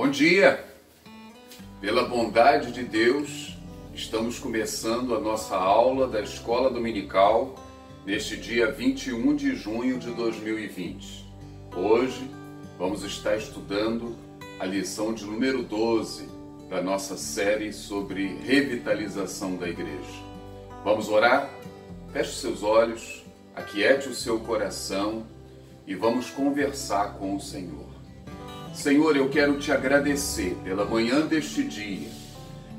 Bom dia! Pela bondade de Deus, estamos começando a nossa aula da Escola Dominical neste dia 21 de junho de 2020. Hoje vamos estar estudando a lição de número 12 da nossa série sobre revitalização da igreja. Vamos orar? Feche seus olhos, aquiete o seu coração e vamos conversar com o Senhor. Senhor, eu quero te agradecer pela manhã deste dia,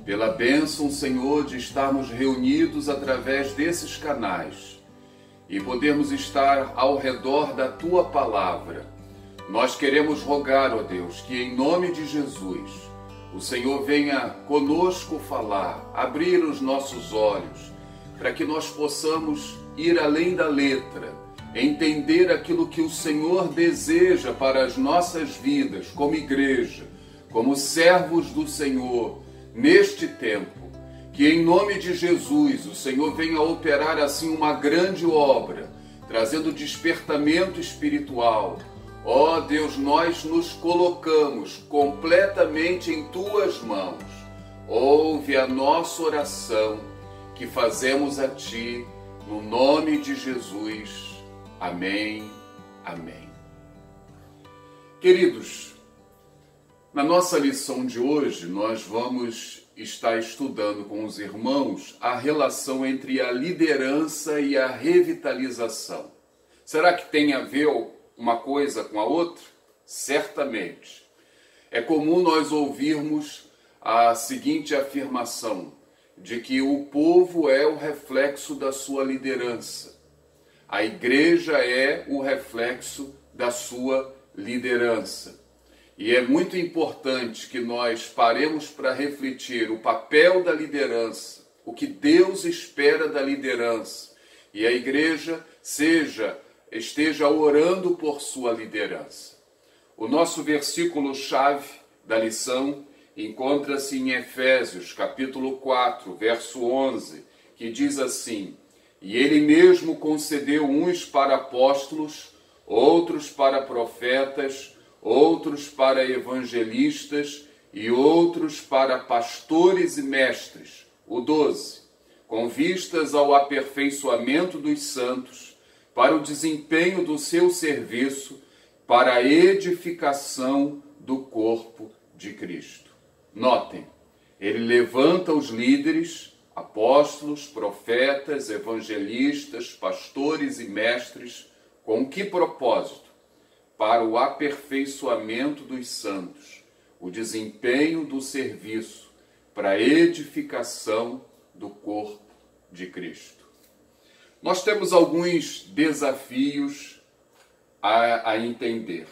pela bênção, Senhor, de estarmos reunidos através desses canais e podermos estar ao redor da Tua Palavra. Nós queremos rogar, ó Deus, que em nome de Jesus, o Senhor venha conosco falar, abrir os nossos olhos, para que nós possamos ir além da letra, entender aquilo que o Senhor deseja para as nossas vidas, como igreja, como servos do Senhor, neste tempo. Que em nome de Jesus o Senhor venha operar assim uma grande obra, trazendo despertamento espiritual. Ó Deus, nós nos colocamos completamente em Tuas mãos. Ouve a nossa oração que fazemos a Ti, no nome de Jesus. Amém. Amém. Queridos, na nossa lição de hoje, nós vamos estar estudando com os irmãos a relação entre a liderança e a revitalização. Será que tem a ver uma coisa com a outra? Certamente. É comum nós ouvirmos a seguinte afirmação, de que o povo é o reflexo da sua liderança. A igreja é o reflexo da sua liderança. E é muito importante que nós paremos para refletir o papel da liderança, o que Deus espera da liderança. E a igreja esteja orando por sua liderança. O nosso versículo-chave da lição encontra-se em Efésios, capítulo 4, verso 11, que diz assim: E ele mesmo concedeu uns para apóstolos, outros para profetas, outros para evangelistas e outros para pastores e mestres. O 12. Com vistas ao aperfeiçoamento dos santos, para o desempenho do seu serviço, para a edificação do corpo de Cristo. Notem, ele levanta os líderes, apóstolos, profetas, evangelistas, pastores e mestres, com que propósito? Para o aperfeiçoamento dos santos, o desempenho do serviço, para a edificação do corpo de Cristo. Nós temos alguns desafios a entender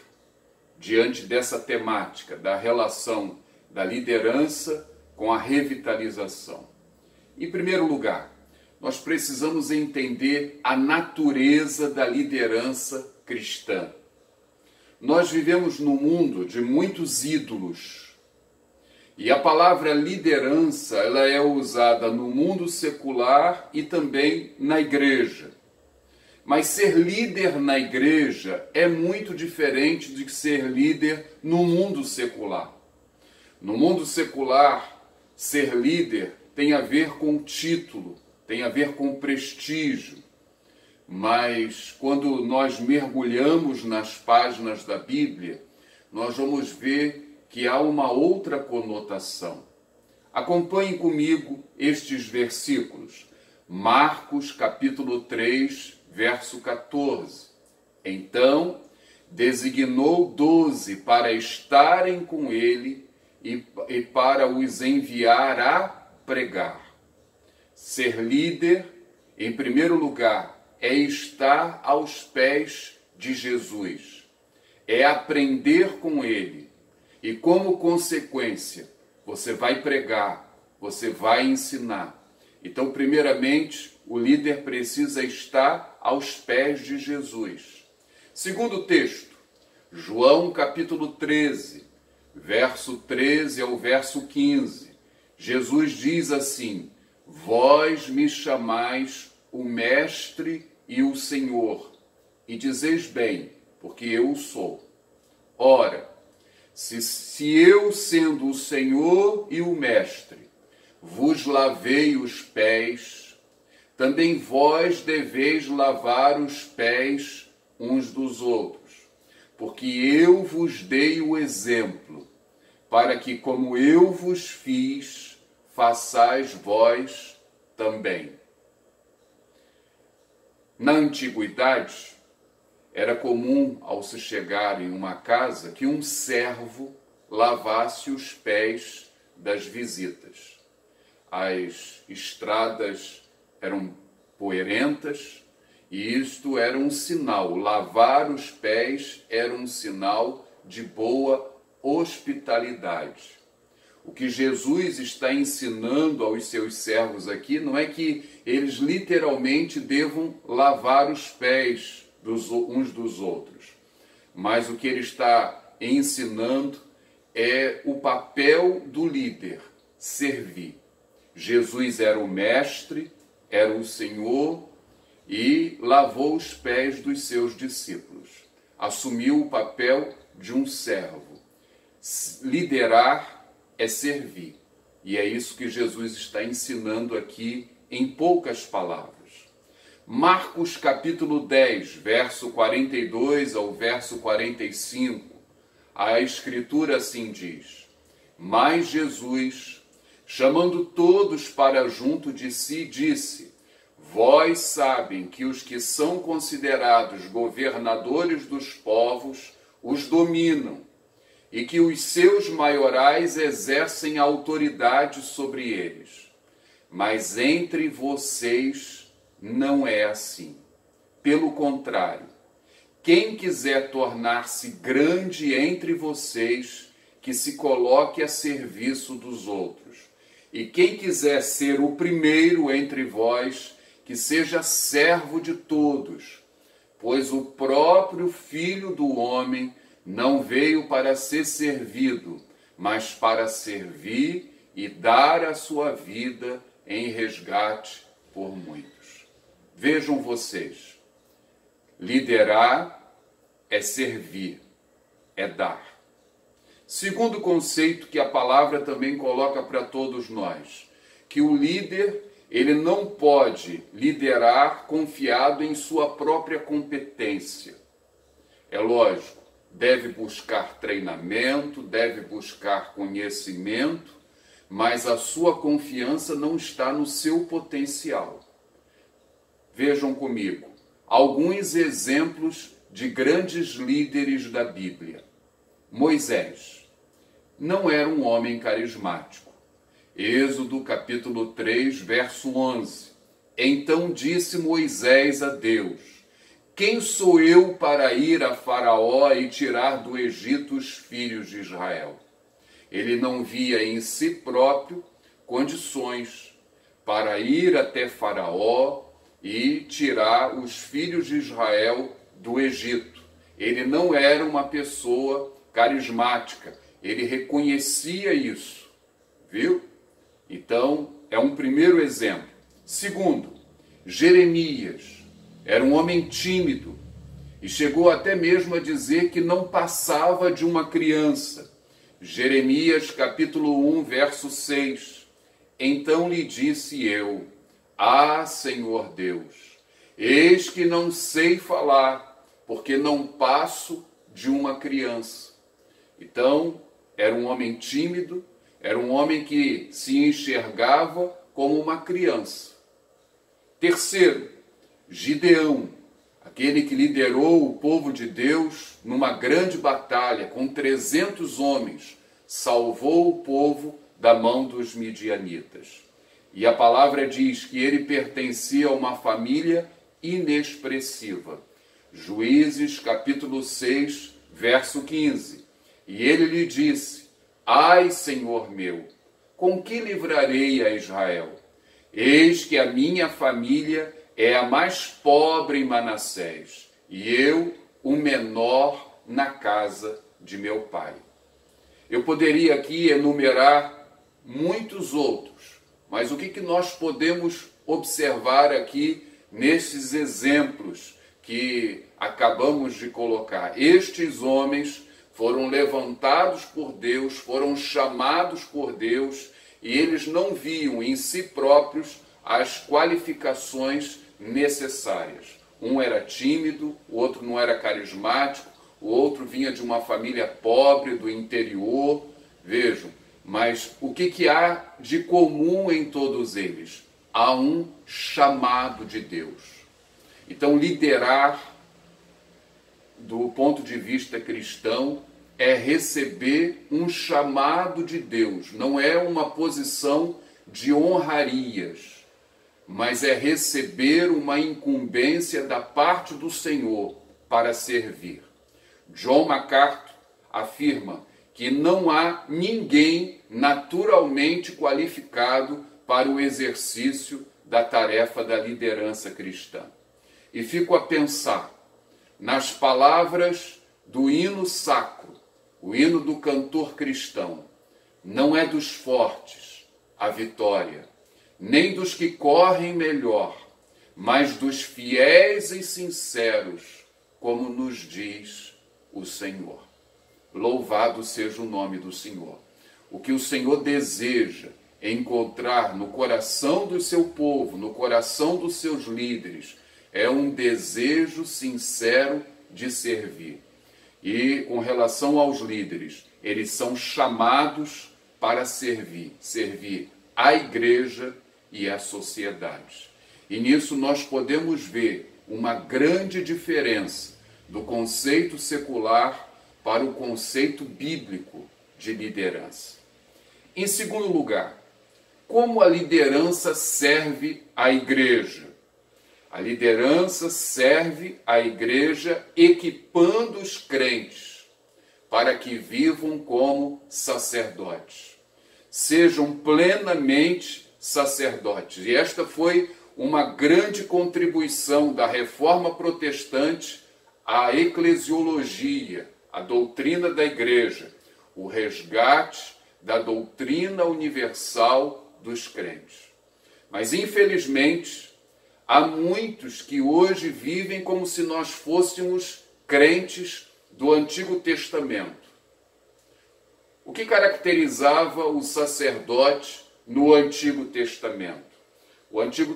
diante dessa temática da relação da liderança com a revitalização. Em primeiro lugar, nós precisamos entender a natureza da liderança cristã. Nós vivemos num mundo de muitos ídolos. E a palavra liderança, ela é usada no mundo secular e também na igreja. Mas ser líder na igreja é muito diferente de ser líder no mundo secular. No mundo secular, ser líder tem a ver com título, tem a ver com prestígio. Mas quando nós mergulhamos nas páginas da Bíblia, nós vamos ver que há uma outra conotação. Acompanhem comigo estes versículos. Marcos, capítulo 3, verso 14. Então, designou 12 para estarem com ele e para os enviar a pregar. Ser líder, em primeiro lugar, é estar aos pés de Jesus. É aprender com ele. E como consequência, você vai pregar, você vai ensinar. Então, primeiramente, o líder precisa estar aos pés de Jesus. Segundo texto, João capítulo 13, verso 13 ao verso 15. Jesus diz assim: Vós me chamais o Mestre e o Senhor, e dizeis bem, porque eu o sou. Ora, se eu, sendo o Senhor e o Mestre, vos lavei os pés, também vós deveis lavar os pés uns dos outros, porque eu vos dei o exemplo, para que, como eu vos fiz, façais vós também. Na antiguidade, era comum, ao se chegar em uma casa, que um servo lavasse os pés das visitas. As estradas eram poeirentas e isto era um sinal. Lavar os pés era um sinal de boa hospitalidade. O que Jesus está ensinando aos seus servos aqui não é que eles literalmente devam lavar os pés uns dos outros, mas o que ele está ensinando é o papel do líder, servir. Jesus era o mestre, era o Senhor e lavou os pés dos seus discípulos. Assumiu o papel de um servo. Liderar é servir. E é isso que Jesus está ensinando aqui em poucas palavras. Marcos capítulo 10, verso 42 ao verso 45, a Escritura assim diz: Mas Jesus, chamando todos para junto de si, disse: Vós sabem que os que são considerados governadores dos povos os dominam, e que os seus maiorais exercem autoridade sobre eles. Mas entre vocês não é assim. Pelo contrário, quem quiser tornar-se grande entre vocês, que se coloque a serviço dos outros. E quem quiser ser o primeiro entre vós, que seja servo de todos. Pois o próprio Filho do Homem não veio para ser servido, mas para servir e dar a sua vida em resgate por muitos. Vejam vocês, liderar é servir, é dar. Segundo conceito que a palavra também coloca para todos nós, que o líder, ele não pode liderar confiado em sua própria competência. É lógico, deve buscar treinamento, deve buscar conhecimento, mas a sua confiança não está no seu potencial. Vejam comigo alguns exemplos de grandes líderes da Bíblia. Moisés não era um homem carismático. Êxodo capítulo 3, verso 11. Então disse Moisés a Deus: Quem sou eu para ir a Faraó e tirar do Egito os filhos de Israel? Ele não via em si próprio condições para ir até Faraó e tirar os filhos de Israel do Egito. Ele não era uma pessoa carismática, ele reconhecia isso, viu? Então, é um primeiro exemplo. Segundo, Jeremias era um homem tímido e chegou até mesmo a dizer que não passava de uma criança. Jeremias capítulo 1, verso 6. Então lhe disse eu: Ah, Senhor Deus, eis que não sei falar, porque não passo de uma criança. Então, era um homem tímido, era um homem que se enxergava como uma criança. Terceiro, Gideão, aquele que liderou o povo de Deus numa grande batalha com 300 homens, salvou o povo da mão dos midianitas. E a palavra diz que ele pertencia a uma família inexpressiva. Juízes capítulo 6, verso 15. E ele lhe disse: Ai, Senhor meu, com que livrarei a Israel? Eis que a minha família é a mais pobre em Manassés, e eu o menor na casa de meu pai. Eu poderia aqui enumerar muitos outros, mas o que nós podemos observar aqui nesses exemplos que acabamos de colocar? Estes homens foram levantados por Deus, foram chamados por Deus, e eles não viam em si próprios as qualificações necessárias. Um era tímido, o outro não era carismático, o outro vinha de uma família pobre do interior. Vejam, mas o que há de comum em todos eles? Há um chamado de Deus. Então, liderar do ponto de vista cristão é receber um chamado de Deus. Não é uma posição de honrarias, mas é receber uma incumbência da parte do Senhor para servir. John MacArthur afirma que não há ninguém naturalmente qualificado para o exercício da tarefa da liderança cristã. E fico a pensar nas palavras do hino sacro, o hino do cantor cristão: não é dos fortes a vitória, nem dos que correm melhor, mas dos fiéis e sinceros, como nos diz o Senhor. Louvado seja o nome do Senhor. O que o Senhor deseja é encontrar no coração do seu povo, no coração dos seus líderes, é um desejo sincero de servir. E com relação aos líderes, eles são chamados para servir a igreja e a sociedade. E nisso nós podemos ver uma grande diferença do conceito secular para o conceito bíblico de liderança. Em segundo lugar, como a liderança serve à igreja? A liderança serve à igreja equipando os crentes para que vivam como sacerdotes, sejam plenamente sacerdotes. E esta foi uma grande contribuição da Reforma Protestante à eclesiologia, à doutrina da igreja, o resgate da doutrina universal dos crentes. Mas, infelizmente, há muitos que hoje vivem como se nós fôssemos crentes do Antigo Testamento. O que caracterizava o sacerdote no Antigo Testamento?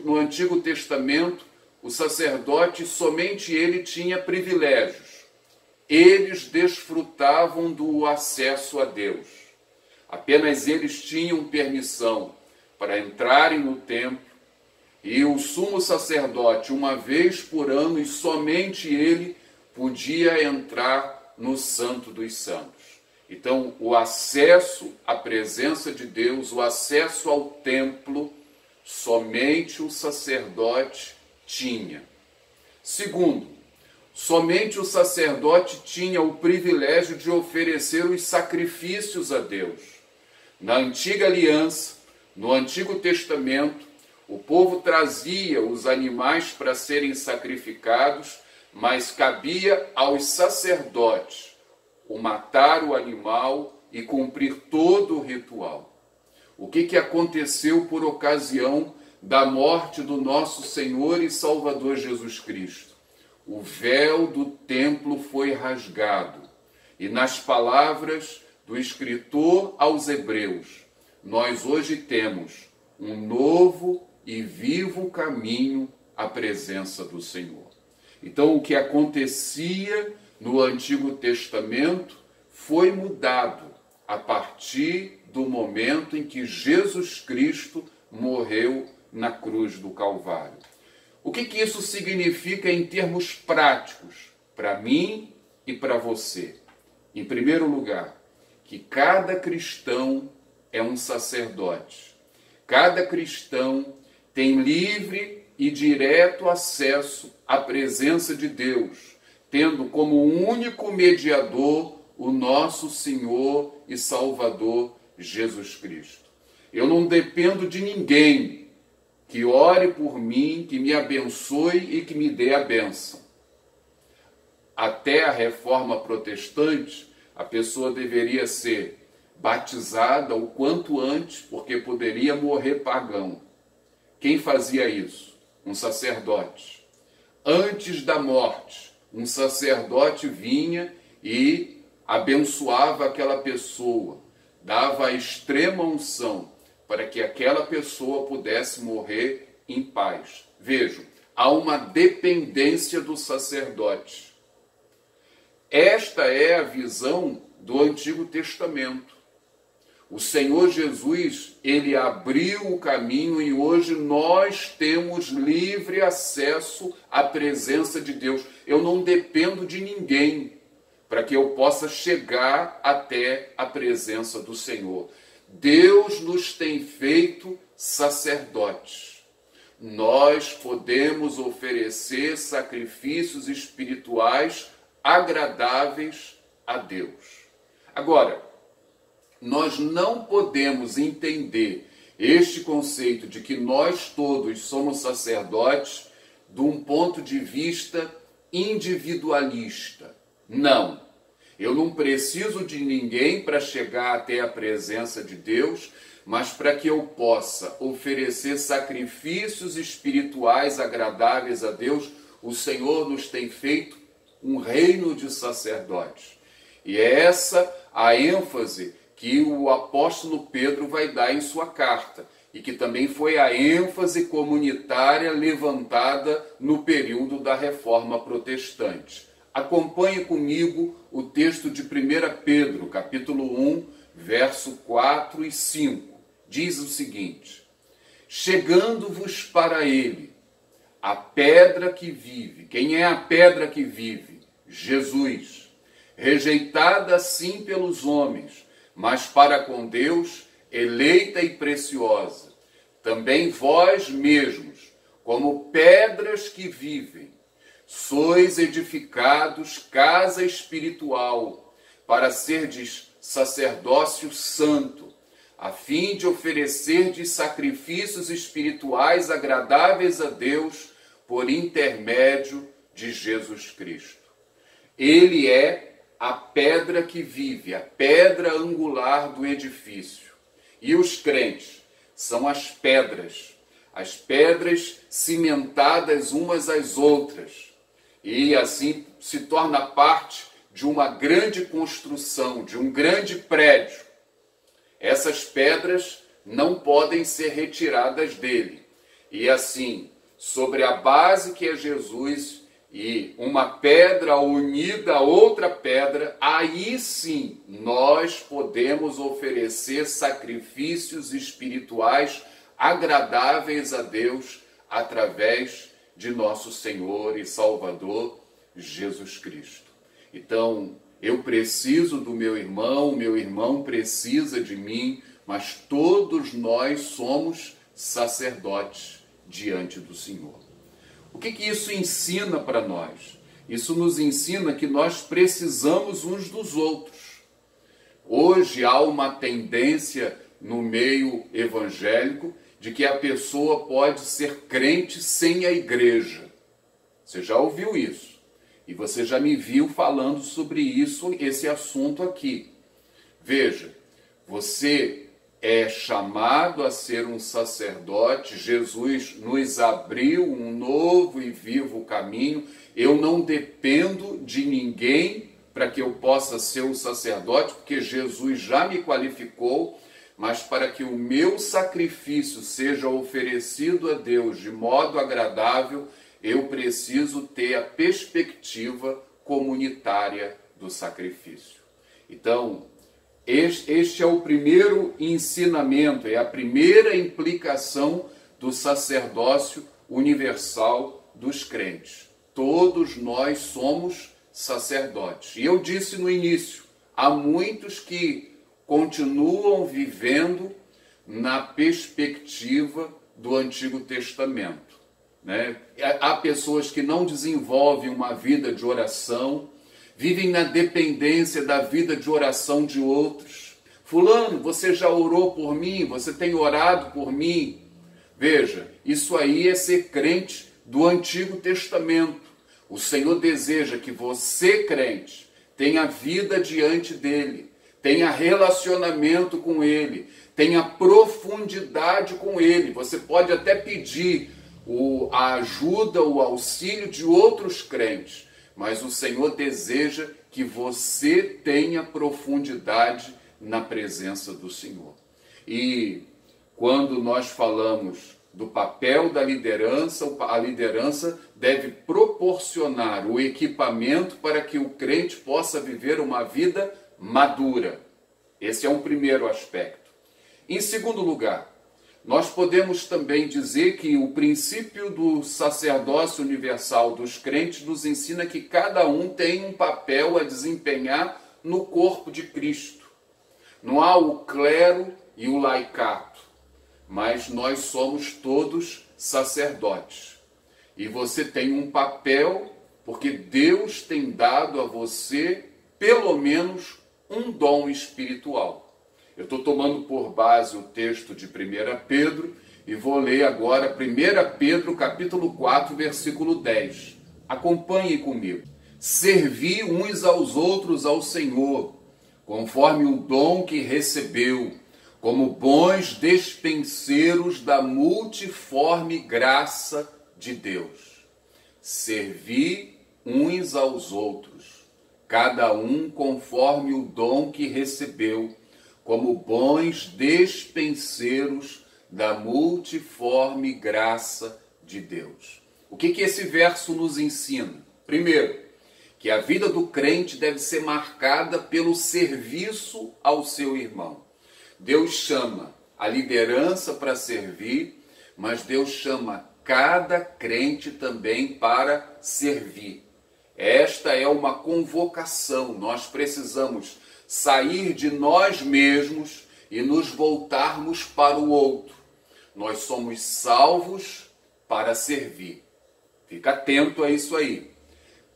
No Antigo Testamento, o sacerdote, somente ele tinha privilégios. Eles desfrutavam do acesso a Deus. Apenas eles tinham permissão para entrarem no templo, e o sumo sacerdote, uma vez por ano, e somente ele podia entrar no Santo dos Santos. Então, o acesso à presença de Deus, o acesso ao templo, somente o sacerdote tinha. Segundo, somente o sacerdote tinha o privilégio de oferecer os sacrifícios a Deus. Na antiga aliança, no Antigo Testamento, o povo trazia os animais para serem sacrificados, mas cabia aos sacerdotes o matar o animal e cumprir todo o ritual. O que aconteceu por ocasião da morte do nosso Senhor e Salvador Jesus Cristo? O véu do templo foi rasgado. E nas palavras do escritor aos Hebreus, nós hoje temos um novo e vivo caminho à presença do Senhor. Então, o que acontecia no Antigo Testamento foi mudado a partir do momento em que Jesus Cristo morreu na cruz do Calvário. O que isso significa em termos práticos para mim e para você? Em primeiro lugar, que cada cristão é um sacerdote. Cada cristão tem livre e direto acesso à presença de Deus, tendo como único mediador o nosso Senhor e Salvador Jesus Cristo. Eu não dependo de ninguém que ore por mim, que me abençoe e que me dê a bênção. Até a Reforma Protestante, a pessoa deveria ser batizada o quanto antes, porque poderia morrer pagão. Quem fazia isso? Um sacerdote. Antes da morte, um sacerdote vinha e abençoava aquela pessoa, dava a extrema unção para que aquela pessoa pudesse morrer em paz. Vejam, há uma dependência do sacerdote. Esta é a visão do Antigo Testamento. O Senhor Jesus, ele abriu o caminho e hoje nós temos livre acesso à presença de Deus. Eu não dependo de ninguém para que eu possa chegar até a presença do Senhor. Deus nos tem feito sacerdotes. Nós podemos oferecer sacrifícios espirituais agradáveis a Deus. Agora, nós não podemos entender este conceito de que nós todos somos sacerdotes de um ponto de vista individualista. Não. Eu não preciso de ninguém para chegar até a presença de Deus, mas para que eu possa oferecer sacrifícios espirituais agradáveis a Deus, o Senhor nos tem feito um reino de sacerdotes. E é essa a ênfase que o apóstolo Pedro vai dar em sua carta, e que também foi a ênfase comunitária levantada no período da Reforma Protestante. Acompanhe comigo o texto de 1 Pedro, capítulo 1, verso 4 e 5. Diz o seguinte: chegando-vos para ele, a pedra que vive. Quem é a pedra que vive? Jesus. Rejeitada sim pelos homens, mas para com Deus eleita e preciosa. Também vós mesmos, como pedras que vivem, sois edificados casa espiritual, para serdes sacerdócio santo, a fim de oferecerdes sacrifícios espirituais agradáveis a Deus por intermédio de Jesus Cristo. Ele é a pedra que vive, a pedra angular do edifício. E os crentes são as pedras cimentadas umas às outras. E assim se torna parte de uma grande construção, de um grande prédio. Essas pedras não podem ser retiradas dele. E assim, sobre a base que é Jesus e uma pedra unida a outra pedra, aí sim nós podemos oferecer sacrifícios espirituais agradáveis a Deus através de nosso Senhor e Salvador Jesus Cristo. Então, eu preciso do meu irmão precisa de mim, mas todos nós somos sacerdotes diante do Senhor. O que isso ensina para nós? Isso nos ensina que nós precisamos uns dos outros. Hoje há uma tendência no meio evangélico de que a pessoa pode ser crente sem a igreja. Você já ouviu isso? E você já me viu falando sobre isso, esse assunto aqui. Veja, você é chamado a ser um sacerdote. Jesus nos abriu um novo e vivo caminho. Eu não dependo de ninguém para que eu possa ser um sacerdote, porque Jesus já me qualificou, mas para que o meu sacrifício seja oferecido a Deus de modo agradável, eu preciso ter a perspectiva comunitária do sacrifício. Então, este é o primeiro ensinamento, é a primeira implicação do sacerdócio universal dos crentes. Todos nós somos sacerdotes. E eu disse no início, há muitos que continuam vivendo na perspectiva do Antigo Testamento, né? Há pessoas que não desenvolvem uma vida de oração, vivem na dependência da vida de oração de outros. Fulano, você já orou por mim? Você tem orado por mim? Veja, isso aí é ser crente do Antigo Testamento. O Senhor deseja que você, crente, tenha vida diante dele, tenha relacionamento com ele, tenha profundidade com ele. Você pode até pedir a ajuda, o auxílio de outros crentes, mas o Senhor deseja que você tenha profundidade na presença do Senhor. E quando nós falamos do papel da liderança, a liderança deve proporcionar o equipamento para que o crente possa viver uma vida madura. Esse é um primeiro aspecto. Em segundo lugar, nós podemos também dizer que o princípio do sacerdócio universal dos crentes nos ensina que cada um tem um papel a desempenhar no corpo de Cristo. Não há o clero e o laicato, mas nós somos todos sacerdotes. E você tem um papel, porque Deus tem dado a você pelo menos um dom espiritual. Eu estou tomando por base o texto de 1 Pedro e vou ler agora 1 Pedro capítulo 4, versículo 10. Acompanhe comigo. Servi uns aos outros ao Senhor, conforme o dom que recebeu, como bons despenseiros da multiforme graça de Deus. Servi uns aos outros, cada um conforme o dom que recebeu, como bons despenseiros da multiforme graça de Deus. O que esse verso nos ensina? Primeiro, que a vida do crente deve ser marcada pelo serviço ao seu irmão. Deus chama a liderança para servir, mas Deus chama cada crente também para servir. Esta é uma convocação. Nós precisamos sair de nós mesmos e nos voltarmos para o outro. Nós somos salvos para servir. Fica atento a isso aí.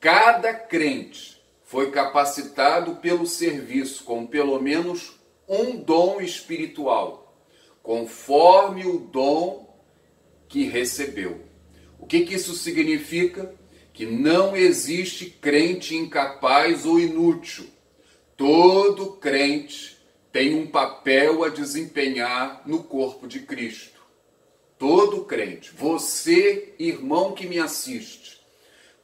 Cada crente foi capacitado pelo serviço com pelo menos um dom espiritual, conforme o dom que recebeu. O que isso significa? Que não existe crente incapaz ou inútil. Todo crente tem um papel a desempenhar no corpo de Cristo. Todo crente. Você, irmão que me assiste,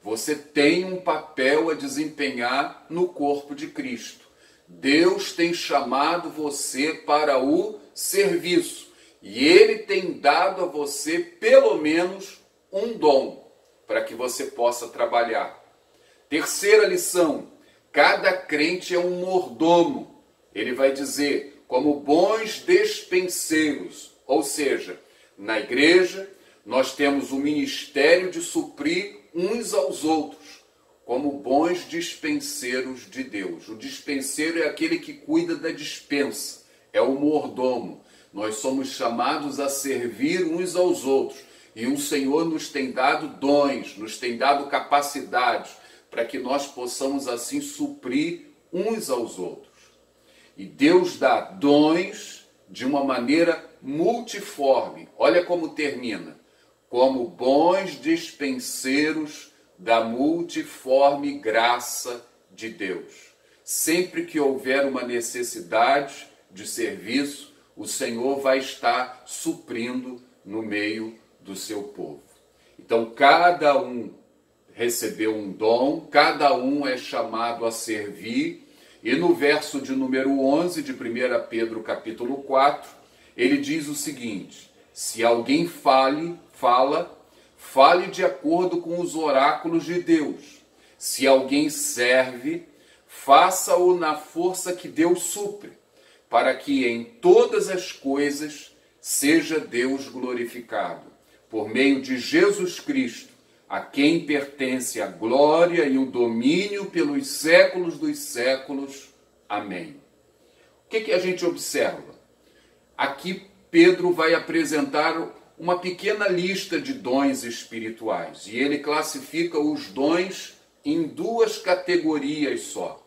você tem um papel a desempenhar no corpo de Cristo. Deus tem chamado você para o serviço. E Ele tem dado a você pelo menos um dom para que você possa trabalhar. Terceira lição: cada crente é um mordomo. Ele vai dizer, como bons despenseiros. Ou seja, na igreja nós temos o ministério de suprir uns aos outros, como bons dispenseiros de Deus. O dispenseiro é aquele que cuida da dispensa, é o mordomo. Nós somos chamados a servir uns aos outros. E o Senhor nos tem dado dons, nos tem dado capacidades, para que nós possamos assim suprir uns aos outros. E Deus dá dons de uma maneira multiforme. Olha como termina. Como bons dispenseiros da multiforme graça de Deus. Sempre que houver uma necessidade de serviço, o Senhor vai estar suprindo no meio do seu povo. Então, cada um recebeu um dom, cada um é chamado a servir, e no verso de número 11 de 1 Pedro capítulo 4, ele diz o seguinte: se alguém fale de acordo com os oráculos de Deus. Se alguém serve, faça-o na força que Deus supre, para que em todas as coisas seja Deus glorificado, por meio de Jesus Cristo, a quem pertence a glória e o domínio pelos séculos dos séculos. Amém. O que a gente observa? Aqui Pedro vai apresentar uma pequena lista de dons espirituais, e ele classifica os dons em duas categorias só.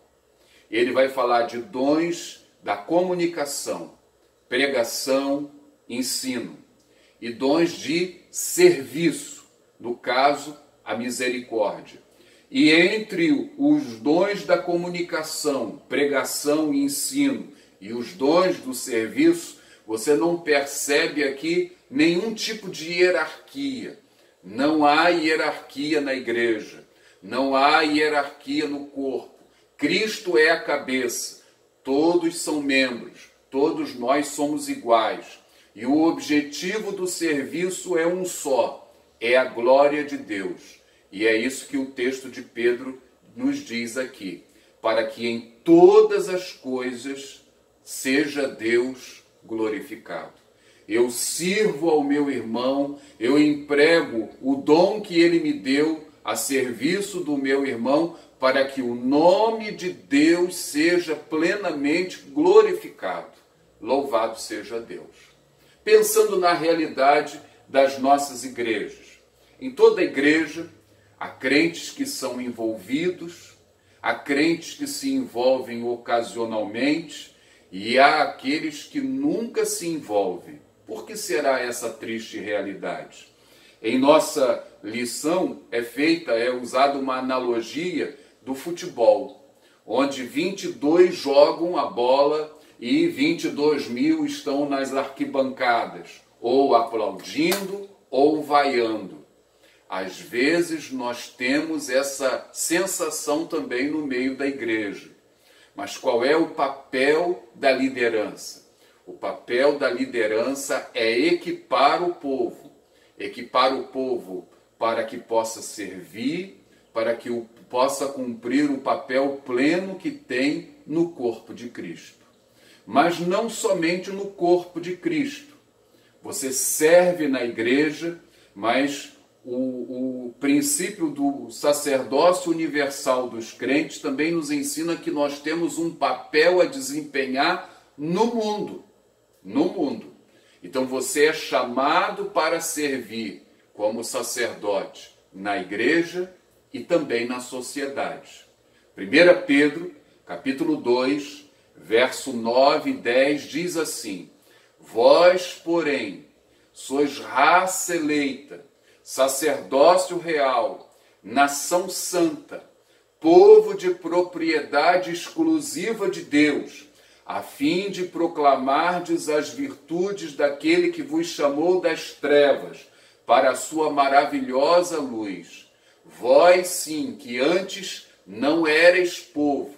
Ele vai falar de dons da comunicação, pregação, ensino, e dons de serviço, no caso, a misericórdia. E entre os dons da comunicação, pregação e ensino, e os dons do serviço, você não percebe aqui nenhum tipo de hierarquia. Não há hierarquia na igreja. Não há hierarquia no corpo. Cristo é a cabeça. Todos são membros. Todos nós somos iguais. E o objetivo do serviço é um só. É a glória de Deus. E é isso que o texto de Pedro nos diz aqui. Para que em todas as coisas seja Deus glorificado. Eu sirvo ao meu irmão, eu emprego o dom que ele me deu a serviço do meu irmão, para que o nome de Deus seja plenamente glorificado. Louvado seja Deus. Pensando na realidade das nossas igrejas. Em toda igreja, há crentes que são envolvidos, há crentes que se envolvem ocasionalmente, e há aqueles que nunca se envolvem. Por que será essa triste realidade? Em nossa lição é usada uma analogia do futebol, onde 22 jogam a bola e 22 mil estão nas arquibancadas, ou aplaudindo ou vaiando. Às vezes nós temos essa sensação também no meio da igreja. Mas qual é o papel da liderança? O papel da liderança é equipar o povo para que possa servir, para que possa cumprir o papel pleno que tem no corpo de Cristo. Mas não somente no corpo de Cristo. Você serve na igreja, mas o princípio do sacerdócio universal dos crentes também nos ensina que nós temos um papel a desempenhar no mundo. No mundo. Então você é chamado para servir como sacerdote na igreja e também na sociedade. 1 Pedro, capítulo 2, verso 9 e 10 diz assim: Vós, porém, sois raça eleita, sacerdócio real, nação santa, povo de propriedade exclusiva de Deus, a fim de proclamardes as virtudes daquele que vos chamou das trevas para a sua maravilhosa luz. Vós sim, que antes não erais povo,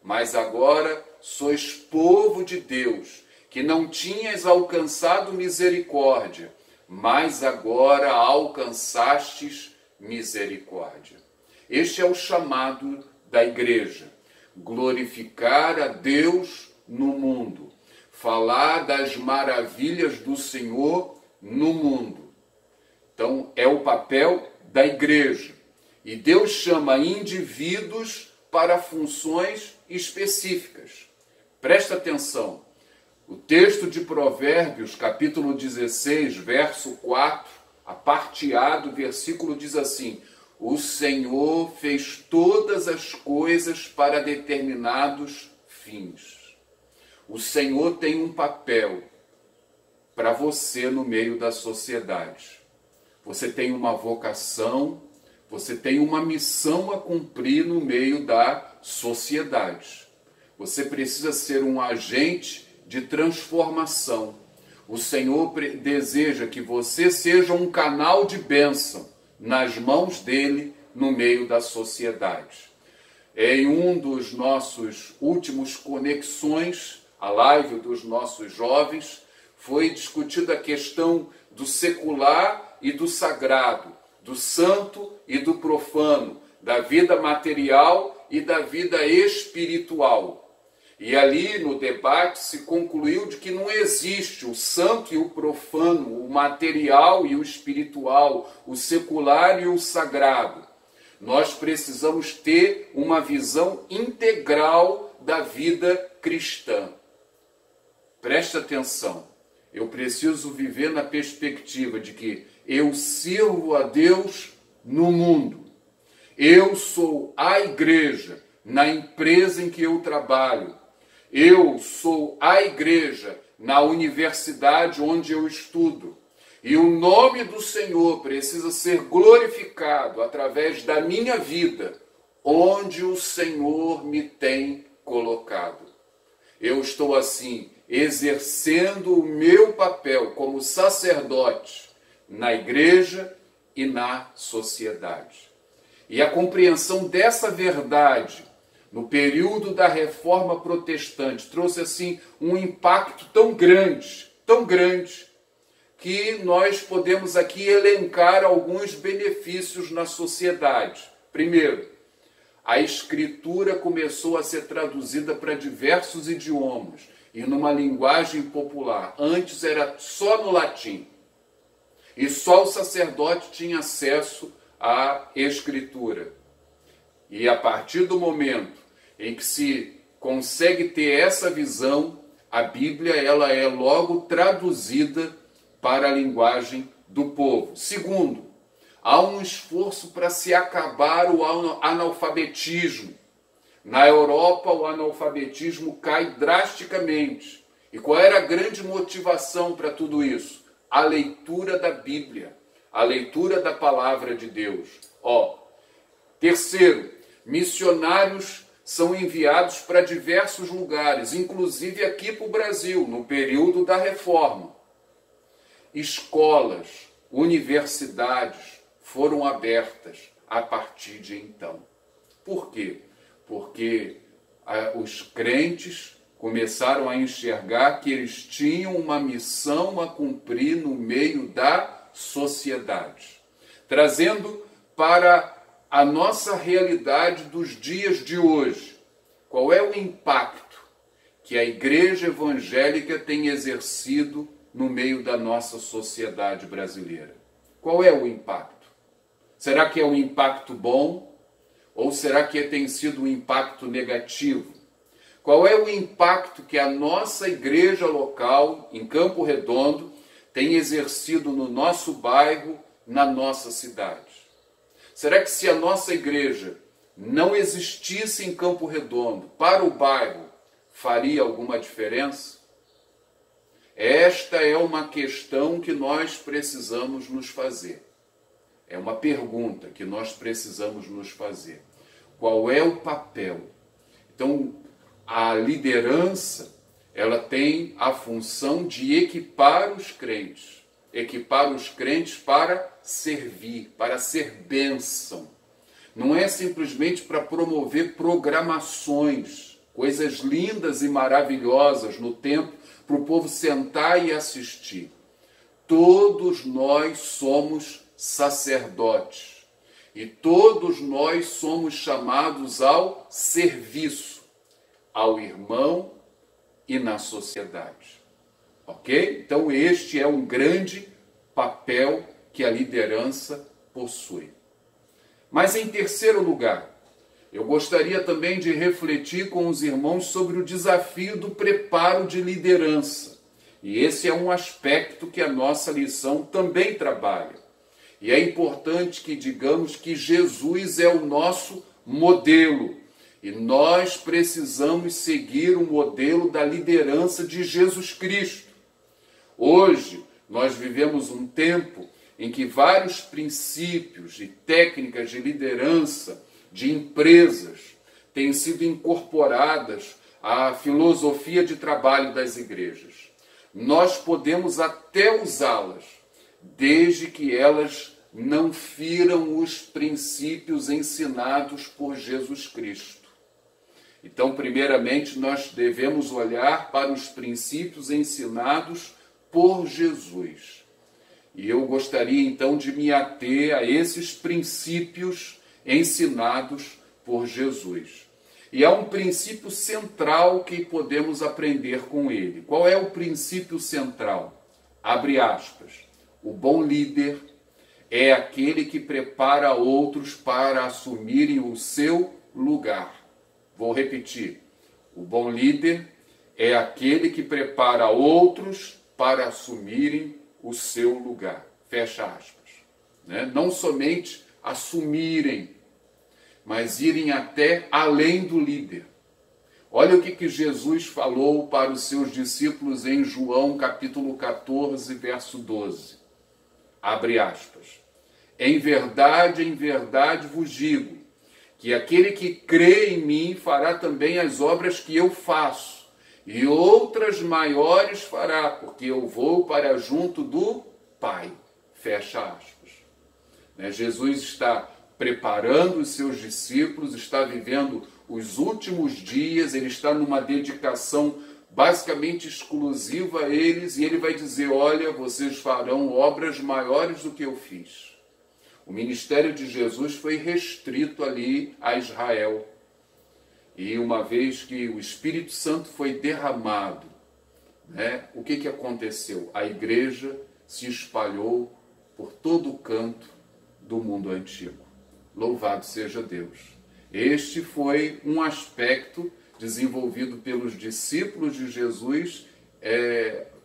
mas agora sois povo de Deus, que não tinhas alcançado misericórdia, mas agora alcançastes misericórdia. Este é o chamado da igreja: glorificar a Deus no mundo, falar das maravilhas do Senhor no mundo. Então, é o papel da igreja. E Deus chama indivíduos para funções específicas. Presta atenção. O texto de Provérbios, capítulo 16, verso 4, a parte A do versículo diz assim: O Senhor fez todas as coisas para determinados fins. O Senhor tem um papel para você no meio da sociedade. Você tem uma vocação, você tem uma missão a cumprir no meio da sociedade. Você precisa ser um agente de transformação. O Senhor deseja que você seja um canal de bênção nas mãos dele no meio da sociedade. Em um dos nossos últimos conexões, a live dos nossos jovens, foi discutida a questão do secular e do sagrado, do santo e do profano, da vida material e da vida espiritual. E ali no debate se concluiu de que não existe o santo e o profano, o material e o espiritual, o secular e o sagrado. Nós precisamos ter uma visão integral da vida cristã. Preste atenção, eu preciso viver na perspectiva de que eu sirvo a Deus no mundo. Eu sou a igreja na empresa em que eu trabalho. Eu sou a igreja na universidade onde eu estudo. E o nome do Senhor precisa ser glorificado através da minha vida, onde o Senhor me tem colocado. Eu estou assim, exercendo o meu papel como sacerdote na igreja e na sociedade. E a compreensão dessa verdade no período da Reforma Protestante trouxe assim um impacto tão grande, que nós podemos aqui elencar alguns benefícios na sociedade. Primeiro, a Escritura começou a ser traduzida para diversos idiomas e numa linguagem popular. Antes era só no latim. E só o sacerdote tinha acesso à Escritura. E a partir do momento em que se consegue ter essa visão, a Bíblia ela é logo traduzida para a linguagem do povo. Segundo, há um esforço para se acabar o analfabetismo. Na Europa, o analfabetismo cai drasticamente. E qual era a grande motivação para tudo isso? A leitura da Bíblia, a leitura da palavra de Deus. Terceiro, missionários são enviados para diversos lugares, inclusive aqui para o Brasil, no período da Reforma. Escolas, universidades foram abertas a partir de então. Por quê? Porque os crentes começaram a enxergar que eles tinham uma missão a cumprir no meio da sociedade, trazendo para a nossa realidade dos dias de hoje. Qual é o impacto que a igreja evangélica tem exercido no meio da nossa sociedade brasileira? Qual é o impacto? Será que é um impacto bom? Ou será que tem sido um impacto negativo? Qual é o impacto que a nossa igreja local, em Campo Redondo, tem exercido no nosso bairro, na nossa cidade? Será que se a nossa igreja não existisse em Campo Redondo, para o bairro, faria alguma diferença? Esta é uma questão que nós precisamos nos fazer. É uma pergunta que nós precisamos nos fazer. Qual é o papel? Então, a liderança, ela tem a função de equipar os crentes para servir, para ser bênção. Não é simplesmente para promover programações, coisas lindas e maravilhosas no templo, para o povo sentar e assistir. Todos nós somos sacerdotes e todos nós somos chamados ao serviço, ao irmão e na sociedade. Ok? Então este é um grande papel que a liderança possui. Mas em terceiro lugar, eu gostaria também de refletir com os irmãos sobre o desafio do preparo de liderança. E esse é um aspecto que a nossa lição também trabalha. E é importante que digamos que Jesus é o nosso modelo. E nós precisamos seguir o modelo da liderança de Jesus Cristo. Hoje, nós vivemos um tempo em que vários princípios e técnicas de liderança de empresas têm sido incorporadas à filosofia de trabalho das igrejas. Nós podemos até usá-las, desde que elas não firam os princípios ensinados por Jesus Cristo. Então, primeiramente, nós devemos olhar para os princípios ensinados por Jesus. E eu gostaria, então, de me ater a esses princípios ensinados por Jesus. E há um princípio central que podemos aprender com ele. Qual é o princípio central? Abre aspas. O bom líder é aquele que prepara outros para assumirem o seu lugar. Vou repetir. O bom líder é aquele que prepara outros para assumirem o seu lugar. Fecha aspas. Né? Não somente assumirem, mas irem até além do líder. Olha o que Jesus falou para os seus discípulos em João capítulo 14, verso 12. Abre aspas. Em verdade vos digo, que aquele que crê em mim fará também as obras que eu faço, e outras maiores fará, porque eu vou para junto do Pai. Fecha aspas. Jesus está preparando os seus discípulos, está vivendo os últimos dias, ele está numa dedicação basicamente exclusiva a eles, e ele vai dizer, olha, vocês farão obras maiores do que eu fiz. O ministério de Jesus foi restrito ali a Israel. E uma vez que o Espírito Santo foi derramado, o que aconteceu? A igreja se espalhou por todo o canto do mundo antigo. Louvado seja Deus. Este foi um aspecto desenvolvido pelos discípulos de Jesus,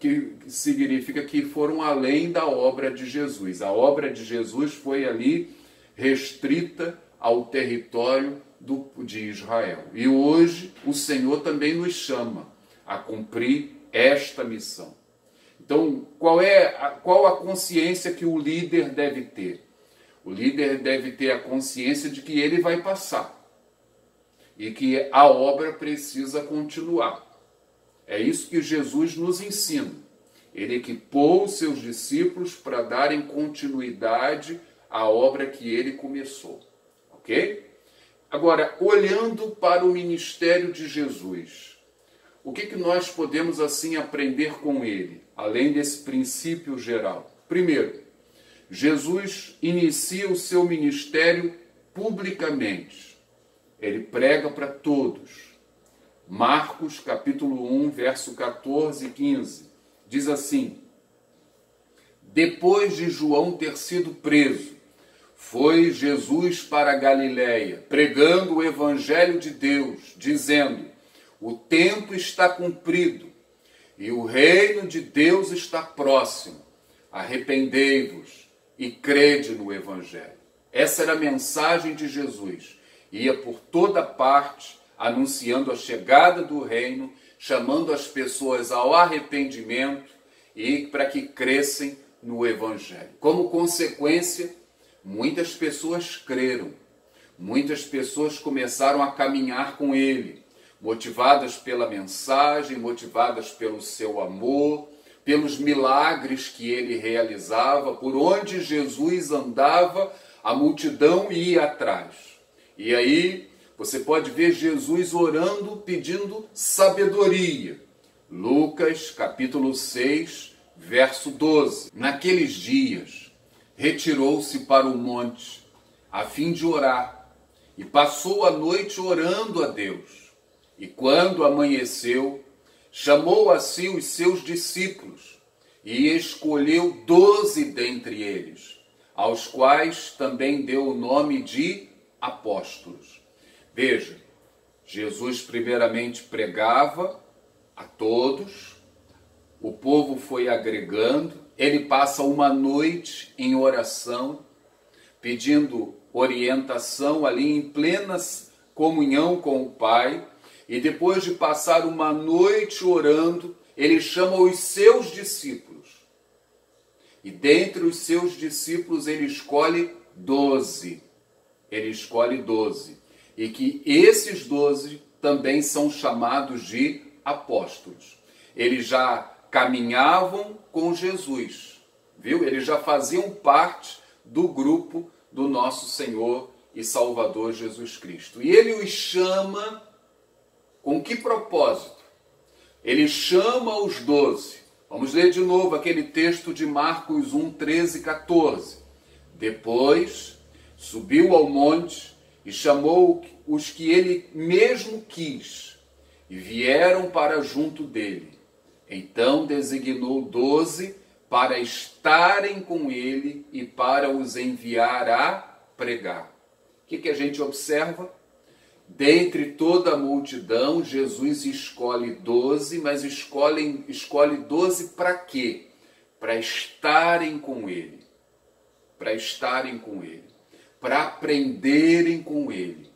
que significa que foram além da obra de Jesus. A obra de Jesus foi ali restrita ao território de Israel. E hoje o Senhor também nos chama a cumprir esta missão. Então, qual a consciência que o líder deve ter? O líder deve ter a consciência de que ele vai passar. e que a obra precisa continuar. É isso que Jesus nos ensina. Ele equipou os seus discípulos para darem continuidade à obra que ele começou. Ok? Agora, olhando para o ministério de Jesus, o que nós podemos assim aprender com ele, além desse princípio geral? Primeiro, Jesus inicia o seu ministério publicamente. Ele prega para todos. Marcos, capítulo 1, verso 14 e 15, diz assim: depois de João ter sido preso, foi Jesus para a Galiléia, pregando o evangelho de Deus, dizendo: o tempo está cumprido e o reino de Deus está próximo. Arrependei-vos e crede no evangelho. Essa era a mensagem de Jesus. Ia por toda parte, anunciando a chegada do reino, chamando as pessoas ao arrependimento e para que crescem no evangelho. Como consequência, muitas pessoas creram. Muitas pessoas começaram a caminhar com ele, motivadas pela mensagem, motivadas pelo seu amor, pelos milagres que ele realizava. Por onde Jesus andava, a multidão ia atrás. E aí você pode ver Jesus orando, pedindo sabedoria. Lucas, capítulo 6, verso 12. Naqueles dias, retirou-se para o monte, a fim de orar, e passou a noite orando a Deus. E quando amanheceu, chamou a si os seus discípulos, e escolheu 12 dentre eles, aos quais também deu o nome de apóstolos. Veja, Jesus primeiramente pregava a todos, o povo foi agregando, ele passa uma noite em oração, pedindo orientação ali em plena comunhão com o Pai, e depois de passar uma noite orando, ele chama os seus discípulos. E dentre os seus discípulos ele escolhe 12. Ele escolhe 12. E que esses 12 também são chamados de apóstolos. Eles já caminhavam com Jesus, viu? Eles já faziam parte do grupo do nosso Senhor e Salvador Jesus Cristo. E ele os chama com que propósito? Ele chama os 12. Vamos ler de novo aquele texto de Marcos 1, 13 e 14. Depois subiu ao monte e chamou os que ele mesmo quis, e vieram para junto dele. Então designou 12 para estarem com ele e para os enviar a pregar. O que a gente observa? Dentre toda a multidão, Jesus escolhe 12, mas escolhe 12 para quê? Para estarem com ele. Para estarem com ele. Para aprenderem com ele.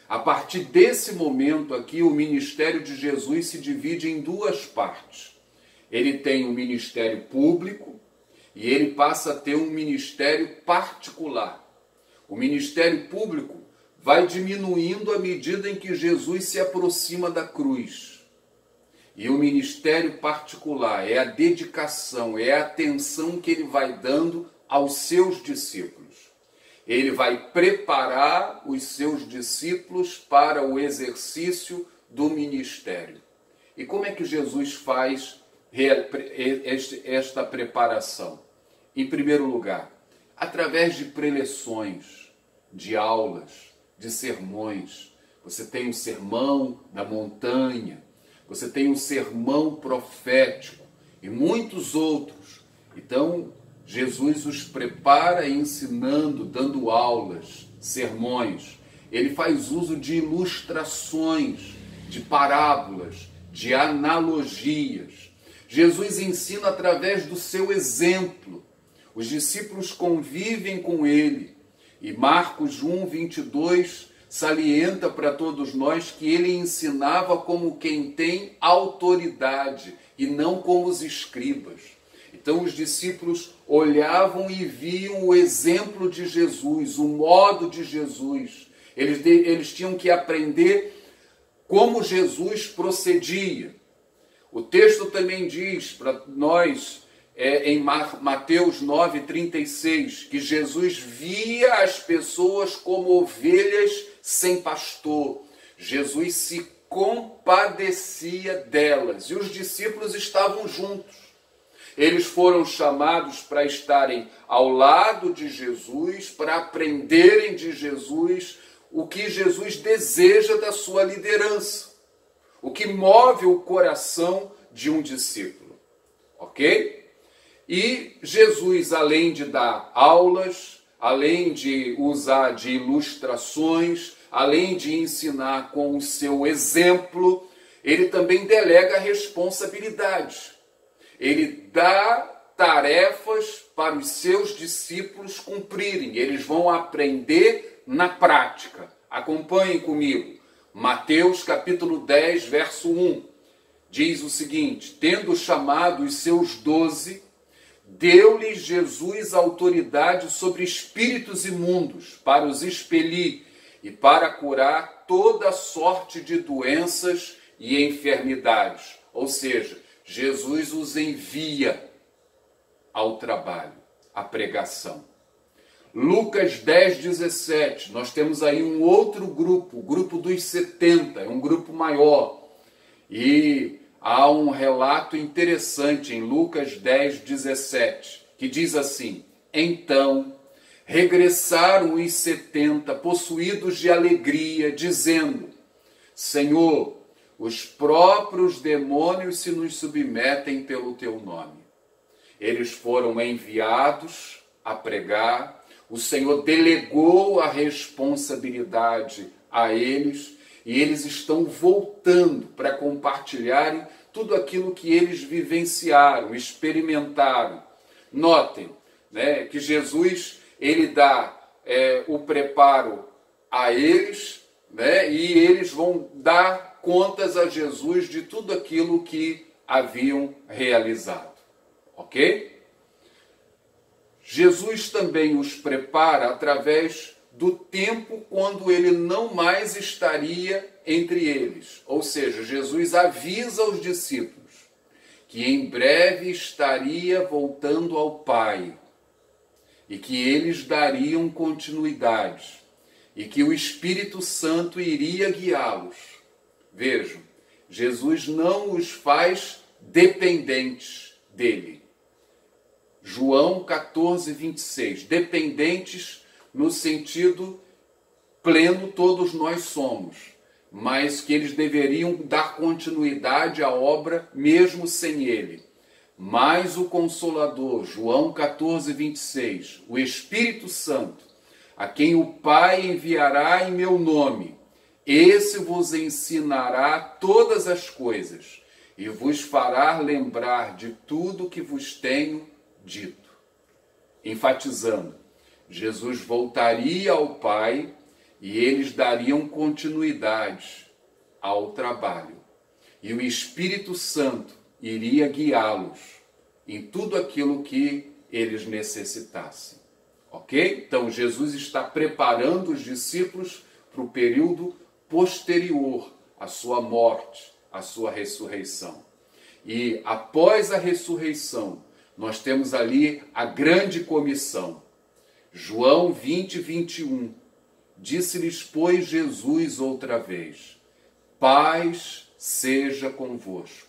A partir desse momento aqui, o ministério de Jesus se divide em duas partes. Ele tem um ministério público e ele passa a ter um ministério particular. O ministério público vai diminuindo à medida em que Jesus se aproxima da cruz. E o ministério particular é a dedicação, é a atenção que ele vai dando aos seus discípulos. Ele vai preparar os seus discípulos para o exercício do ministério. E como é que Jesus faz esta preparação? Em primeiro lugar, através de preleções, de aulas, de sermões. Você tem o sermão da montanha, você tem o sermão profético e muitos outros. Então, Jesus os prepara ensinando, dando aulas, sermões. Ele faz uso de ilustrações, de parábolas, de analogias. Jesus ensina através do seu exemplo. Os discípulos convivem com ele. E Marcos 1, 22 salienta para todos nós que ele ensinava como quem tem autoridade e não como os escribas. Então os discípulos olhavam e viam o exemplo de Jesus, o modo de Jesus. Eles tinham que aprender como Jesus procedia. O texto também diz para nós, em Mateus 9,36, que Jesus via as pessoas como ovelhas sem pastor. Jesus se compadecia delas e os discípulos estavam juntos. Eles foram chamados para estarem ao lado de Jesus, para aprenderem de Jesus o que Jesus deseja da sua liderança, o que move o coração de um discípulo, ok? E Jesus, além de dar aulas, além de usar de ilustrações, além de ensinar com o seu exemplo, ele também delega responsabilidade. Ele dá tarefas para os seus discípulos cumprirem. Eles vão aprender na prática. Acompanhem comigo. Mateus capítulo 10, verso 1. Diz o seguinte: tendo chamado os seus 12, deu-lhes Jesus autoridade sobre espíritos imundos, para os expelir e para curar toda sorte de doenças e enfermidades. Ou seja, Jesus os envia ao trabalho, à pregação. Lucas 10, 17, nós temos aí um outro grupo, o grupo dos 70, é um grupo maior. E há um relato interessante em Lucas 10, 17, que diz assim: então regressaram os 70, possuídos de alegria, dizendo: Senhor, os próprios demônios se nos submetem pelo teu nome. Eles foram enviados a pregar, o Senhor delegou a responsabilidade a eles, e eles estão voltando para compartilharem tudo aquilo que eles vivenciaram, experimentaram. Notem, né, que Jesus ele dá o preparo a eles, né, e eles vão dar contas a Jesus de tudo aquilo que haviam realizado. Ok? Jesus também os prepara através do tempo quando ele não mais estaria entre eles. Ou seja, Jesus avisa aos discípulos que em breve estaria voltando ao Pai e que eles dariam continuidade e que o Espírito Santo iria guiá-los. Vejam, Jesus não os faz dependentes dele. João 14, 26. Dependentes no sentido pleno todos nós somos, mas que eles deveriam dar continuidade à obra mesmo sem ele. Mas o Consolador, João 14, 26, o Espírito Santo, a quem o Pai enviará em meu nome, esse vos ensinará todas as coisas e vos fará lembrar de tudo que vos tenho dito. Enfatizando, Jesus voltaria ao Pai e eles dariam continuidade ao trabalho. E o Espírito Santo iria guiá-los em tudo aquilo que eles necessitassem. Ok? Então Jesus está preparando os discípulos para o período posterior à sua morte, à sua ressurreição. E após a ressurreição, nós temos ali a grande comissão. João 20, 21. Disse-lhes, pois, Jesus outra vez: paz seja convosco.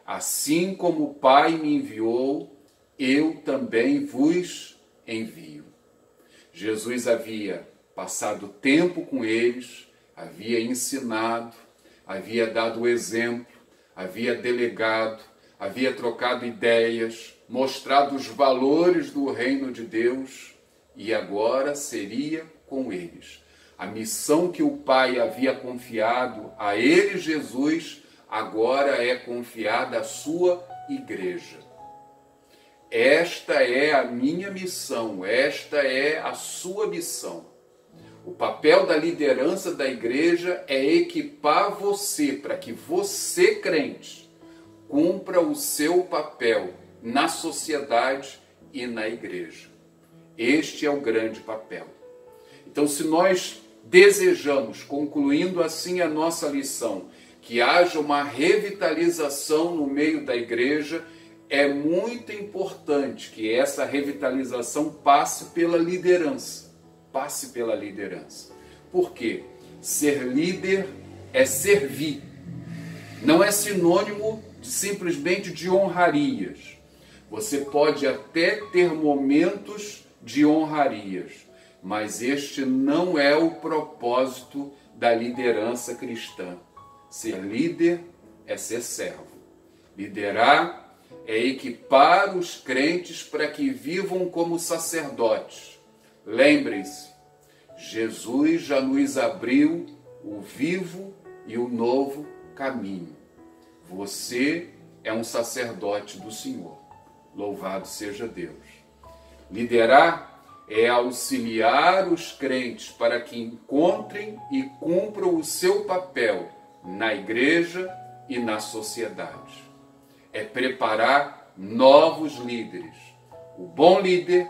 Assim como o Pai me enviou, eu também vos envio. Jesus havia passado tempo com eles, havia ensinado, havia dado o exemplo, havia delegado, havia trocado ideias, mostrado os valores do reino de Deus, e agora seria com eles. A missão que o Pai havia confiado a ele, Jesus, agora é confiada à sua igreja. Esta é a minha missão, esta é a sua missão. O papel da liderança da igreja é equipar você para que você, crente, cumpra o seu papel na sociedade e na igreja. Este é o grande papel. Então, se nós desejamos, concluindo assim a nossa lição, que haja uma revitalização no meio da igreja, é muito importante que essa revitalização passe pela liderança. Passe pela liderança. Por quê? Ser líder é servir. Não é sinônimo simplesmente de honrarias. Você pode até ter momentos de honrarias, mas este não é o propósito da liderança cristã. Ser líder é ser servo. Liderar é equipar os crentes para que vivam como sacerdotes. Lembrem-se, Jesus já nos abriu o vivo e o novo caminho. Você é um sacerdote do Senhor. Louvado seja Deus. Liderar é auxiliar os crentes para que encontrem e cumpram o seu papel na igreja e na sociedade. É preparar novos líderes. O bom líder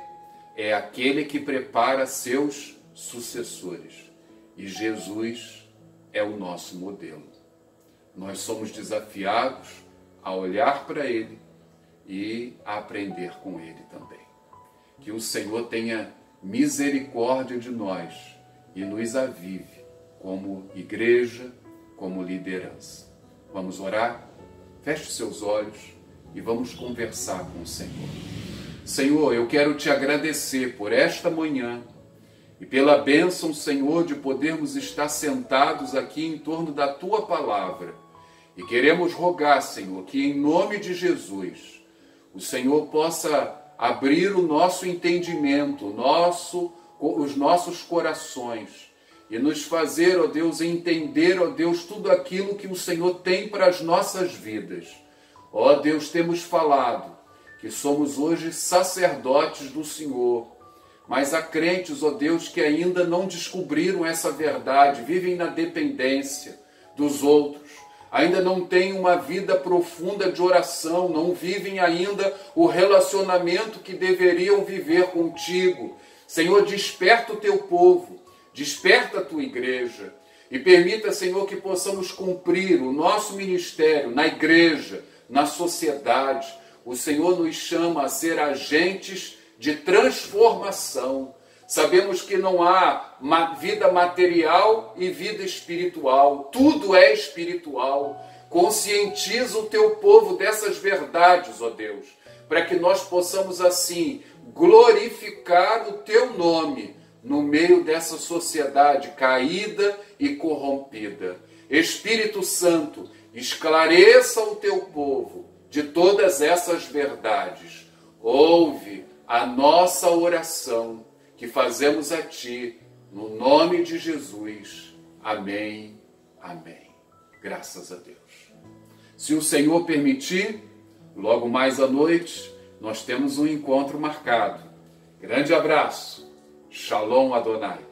é aquele que prepara seus sucessores. E Jesus é o nosso modelo. Nós somos desafiados a olhar para Ele e a aprender com Ele também. Que o Senhor tenha misericórdia de nós e nos avive como igreja, como liderança. Vamos orar? Feche seus olhos e vamos conversar com o Senhor. Senhor, eu quero te agradecer por esta manhã e pela bênção, Senhor, de podermos estar sentados aqui em torno da Tua palavra. E queremos rogar, Senhor, que em nome de Jesus, o Senhor possa abrir o nosso entendimento, os nossos corações e nos fazer, ó Deus, entender, ó Deus, tudo aquilo que o Senhor tem para as nossas vidas. Ó Deus, temos falado que somos hoje sacerdotes do Senhor, mas há crentes, ó Deus, que ainda não descobriram essa verdade, vivem na dependência dos outros, ainda não têm uma vida profunda de oração, não vivem ainda o relacionamento que deveriam viver contigo. Senhor, desperta o teu povo, desperta a tua igreja e permita, Senhor, que possamos cumprir o nosso ministério na igreja, na sociedade. O Senhor nos chama a ser agentes de transformação. Sabemos que não há vida material e vida espiritual. Tudo é espiritual. Conscientiza o teu povo dessas verdades, ó Deus, para que nós possamos assim glorificar o teu nome no meio dessa sociedade caída e corrompida. Espírito Santo, esclareça o teu povo de todas essas verdades. Ouve a nossa oração que fazemos a Ti, no nome de Jesus. Amém, amém. Graças a Deus. Se o Senhor permitir, logo mais à noite, nós temos um encontro marcado. Grande abraço. Shalom Adonai.